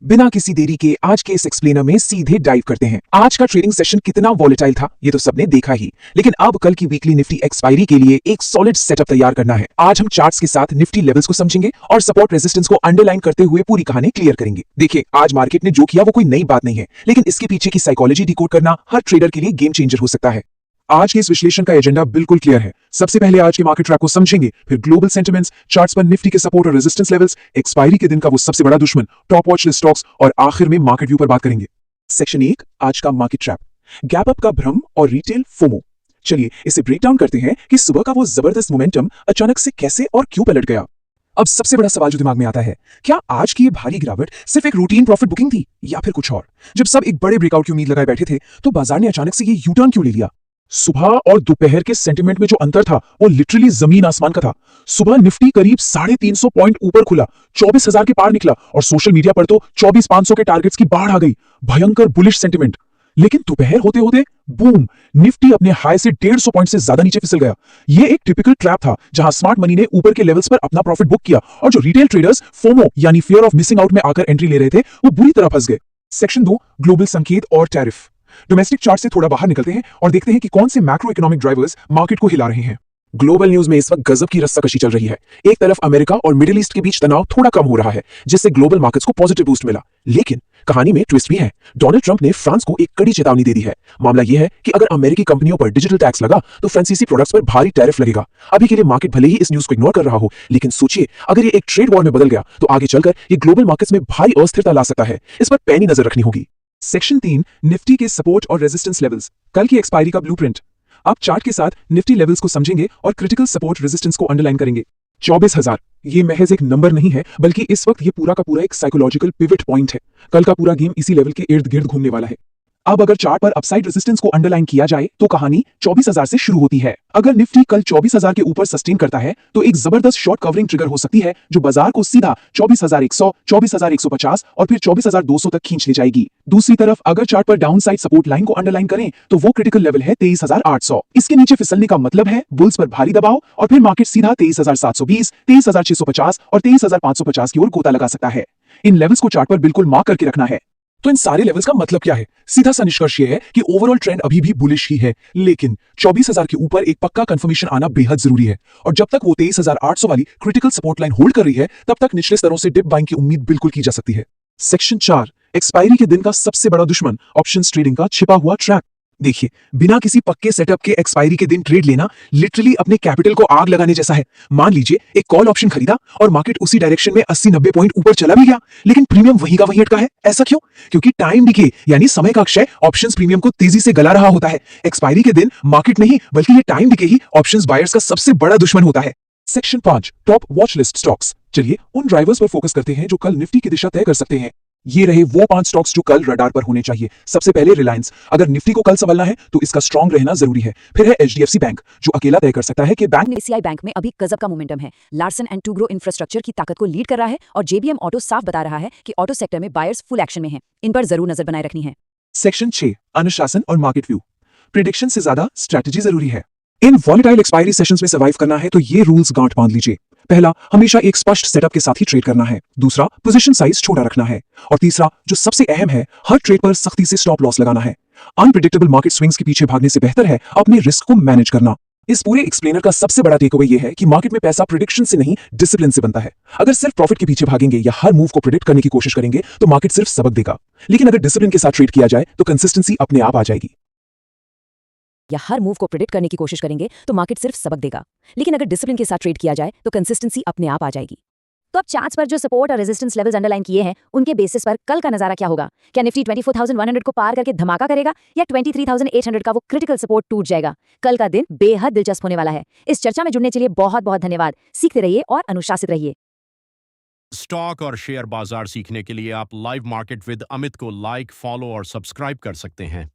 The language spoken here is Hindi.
बिना किसी देरी के आज के इस एक्सप्लेनर में सीधे डाइव करते हैं। आज का ट्रेडिंग सेशन कितना वॉलेटाइल था ये तो सबने देखा ही, लेकिन अब कल की वीकली निफ्टी एक्सपायरी के लिए एक सॉलिड सेटअप तैयार करना है। आज हम चार्ट्स के साथ निफ्टी लेवल्स को समझेंगे और सपोर्ट रेजिस्टेंस को अंडरलाइन करते हुए पूरी कहानी क्लियर करेंगे। देखिए, आज मार्केट ने जो किया वो कोई नई बात नहीं है, लेकिन इसके पीछे की साइकोलॉजी डिकोड करना हर ट्रेडर के लिए गेम चेंजर हो सकता है। आज के इस विश्लेषण का एजेंडा बिल्कुल क्लियर है। सबसे पहले आज के मार्केट ट्रैक को समझेंगे, फिर ग्लोबल सेंटिमेंट्स, चार्ट्स पर निफ्टी के सपोर्ट और रेजिस्टेंस लेवल्स, एक्सपायरी के दिन का वो सबसे बड़ा दुश्मन, टॉप वॉच लिस्ट स्टॉक्स और आखिर में मार्केट व्यू पर बात करेंगे। सेक्शन 1, आज का मार्केट ट्रैप, गैप अप का भ्रम और रिटेल फोमो। चलिए इसे ब्रेक डाउन करते हैं कि सुबह का वो जबरदस्त मोमेंटम अचानक से कैसे और क्यों पलट गया। अब सबसे बड़ा सवाल जो दिमाग में आता है, क्या आज की ये भारी गिरावट सिर्फ एक रूटीन प्रॉफिट बुकिंग थी या फिर कुछ और? जब सब एक बड़े ब्रेकआउट की उम्मीद लगाए बैठे थे तो बाजार ने अचानक से ये यू टर्न क्यों ले लिया? सुबह और दोपहर के सेंटिमेंट में जो अंतर था वो लिटरली जमीन आसमान का था। सुबह निफ्टी करीब 350 पॉइंट ऊपर खुला, 24,000 के पार निकला और सोशल मीडिया पर तो 24,500 के टारगेट्स की बाढ़ आ गई। भयंकर बुलिश सेंटिमेंट। लेकिन दोपहर होते होते बूम, निफ्टी अपने हाई से 150 पॉइंट से ज्यादा नीचे फिसल गया। ये एक टिपिकल ट्रैप था जहां स्मार्ट मनी ने ऊपर के लेवल्स पर अपना प्रॉफिट बुक किया और जो रिटेल ट्रेडर्स फोमो यानी फियर ऑफ मिसिंग आउट में आकर एंट्री ले रहे थे वो बुरी तरह फंस गए। सेक्शन 2, ग्लोबल संकेत और टैरिफ। डोमेस्टिक चार्ट से थोड़ा बाहर निकलते हैं और देखते हैं कि कौन से मैक्रो इकोनॉमिक ड्राइवर्स मार्केट को हिला रहे हैं। ग्लोबल न्यूज में इस वक्त गजब की रस्साकशी चल रही है। एक तरफ अमेरिका और मिडिल ईस्ट के बीच तनाव थोड़ा कम हो रहा है, जिससे ग्लोबल मार्केट्स को पॉजिटिव बूस्ट मिला। लेकिन कहानी में ट्विस्ट भी है। डोनाल्ड ट्रंप ने फ्रांस को एक कड़ी चेतावनी दे दी है। मामला यह है कि अगर अमेरिकी कंपनियों पर डिजिटल टैक्स लगा तो फ्रांसीसी प्रोडक्ट्स पर भारी टैरिफ लगेगा। अभी के लिए मार्केट भले ही इस न्यूज को इग्नोर कर रहा हो, लेकिन सोचिए अगर ये एक ट्रेड वॉर में बदल गया तो आगे चलकर ये ग्लोबल मार्केट्स में भारी अस्थिरता ला सकता है। इस पर पैनी नजर रखनी होगी। सेक्शन 3, निफ्टी के सपोर्ट और रेजिस्टेंस लेवल्स, कल की एक्सपायरी का ब्लूप्रिंट। आप चार्ट के साथ निफ्टी लेवल्स को समझेंगे और क्रिटिकल सपोर्ट रेजिस्टेंस को अंडरलाइन करेंगे। 24,000 ये महज एक नंबर नहीं है, बल्कि इस वक्त ये पूरा का पूरा एक साइकोलॉजिकल पिवट पॉइंट है। कल का पूरा गेम इसी लेवल के इर्द गिर्द घूमने वाला है। अब अगर चार्ट पर अपसाइड रेजिस्टेंस को अंडरलाइन किया जाए तो कहानी 24,000 से शुरू होती है। अगर निफ्टी कल 24,000 के ऊपर सस्टेन करता है तो एक जबरदस्त शॉर्ट कवरिंग ट्रिगर हो सकती है जो बाजार को सीधा 24,100, 24,150 और फिर 24,200 तक खींच ले जाएगी। दूसरी तरफ अगर चार्ट पर डाउन साइड सपोर्ट लाइन को अंडरलाइन करें तो वो क्रिटिकल लेवल है 23,800। इसके नीचे फिसलने का मतलब है बुल्स पर भारी दबाव और फिर मार्केट सीधा 23,720, 23,650 और 23,550 की ओर गोता लगा सकता है। इन लेवल्स को चार्ट पर बिल्कुल मार्क करके रखना है। तो इन सारे लेवल्स का मतलब क्या है? सीधा सा निष्कर्ष ये है कि ओवरऑल ट्रेंड अभी भी बुलिश ही है, लेकिन 24,000 के ऊपर एक पक्का कंफर्मेशन आना बेहद जरूरी है। और जब तक वो 23,800 वाली क्रिटिकल सपोर्ट लाइन होल्ड कर रही है तब तक निचले स्तरों से डिप बाइंग की उम्मीद बिल्कुल की जा सकती है। सेक्शन 4, एक्सपायरी के दिन का सबसे बड़ा दुश्मन, ऑप्शंस ट्रेडिंग का छिपा हुआ ट्रैप। देखिए, बिना किसी पक्के सेटअप के एक्सपायरी के दिन ट्रेड लेना लिटरली अपने कैपिटल को आग लगाने जैसा है। मान लीजिए एक कॉल ऑप्शन खरीदा और मार्केट उसी डायरेक्शन में 80-90 पॉइंट ऊपर चला भी गया, लेकिन प्रीमियम वहीं का वहीं अटका है। ऐसा क्यों? क्योंकि टाइम डिके यानी समय का क्षय ऑप्शंस प्रीमियम को तेजी से गला रहा होता है। एक्सपायरी के दिन मार्केट नहीं बल्कि ये टाइम डिके ही ऑप्शंस बायर्स का सबसे बड़ा दुश्मन होता है। Section 5, top watch list stocks. चलिए उन ड्राइवर्स पर फोकस करते हैं जो कल निफ्टी की दिशा तय कर सकते हैं। ये रहे वो 5 स्टॉक्स जो कल रडार पर होने चाहिए। सबसे पहले रिलायंस। अगर निफ्टी को कल संभलना है तो इसका स्ट्रांग रहना जरूरी है। फिर है एचडीएफसी बैंक, जो अकेला तय कर सकता है कि बैंक एसीआई बैंक में अभी गजब का मोमेंटम है। लार्सन एंड टुब्रो इंफ्रास्ट्रक्चर की ताकत को लीड कर रहा है और जेबीएम ऑटो साफ बता रहा है कि ऑटो सेक्टर में बायर्स फुल एक्शन में हैं। इन पर जरूर नजर बनाए रखनी है। सेक्शन 6, अनुशासन और मार्केट व्यू। प्रिडिक्शन से ज्यादा स्ट्रेटजी जरूरी है। इन वॉलेटाइल एक्सपायरी सेशंस में सर्वाइव करना है तो ये रूल्स गांठ बांध लीजिए। पहला, हमेशा एक स्पष्ट सेटअप के साथ ही ट्रेड करना है। दूसरा, पोजीशन साइज छोटा रखना है। और तीसरा, जो सबसे अहम है, हर ट्रेड पर सख्ती से स्टॉप लॉस लगाना है। अनप्रेडिक्टेबल मार्केट स्विंग्स के पीछे भागने से बेहतर है अपने रिस्क को मैनेज करना। इस पूरे एक्सप्लेनर का सबसे बड़ा टेकअवे यह है कि मार्केट में पैसा प्रिडिक्शन से नहीं डिसिप्लिन से बनता है। अगर सिर्फ प्रॉफिट के पीछे भागेंगे या हर मूव को प्रिडिक्ट करने की कोशिश करेंगे तो मार्केट सिर्फ सबक देगा, लेकिन अगर डिसिप्लिन के साथ ट्रेड किया जाए तो कंसिस्टेंसी अपने आप आ जाएगी। या हर मूव को प्रिडिक्ट करने की कोशिश करेंगे तो मार्केट सिर्फ सबक देगा, लेकिन अगर डिसिप्लिन के साथ ट्रेड किया जाए तो कंसिस्टेंसी अपने आप आ जाएगी। तो अब चार्ट्स पर जो सपोर्ट और रेजिस्टेंस लेवल्स अंडरलाइन किए हैं उनके बेसिस पर कल का नजारा क्या होगा? क्या निफ्टी 24,100 को पार करके धमाका करेगा या 23,800 का वो क्रिटिकल सपोर्ट टूट जाएगा? कल का दिन बेहद दिलचस्प होने वाला है। इस चर्चा में जुड़ने के लिए बहुत बहुत धन्यवाद। सीखते रहिए और अनुशासित रहिए। स्टॉक और शेयर बाजार सीखने के लिए आप लाइव मार्केट विद अमित को लाइक, फॉलो और सब्सक्राइब कर सकते हैं।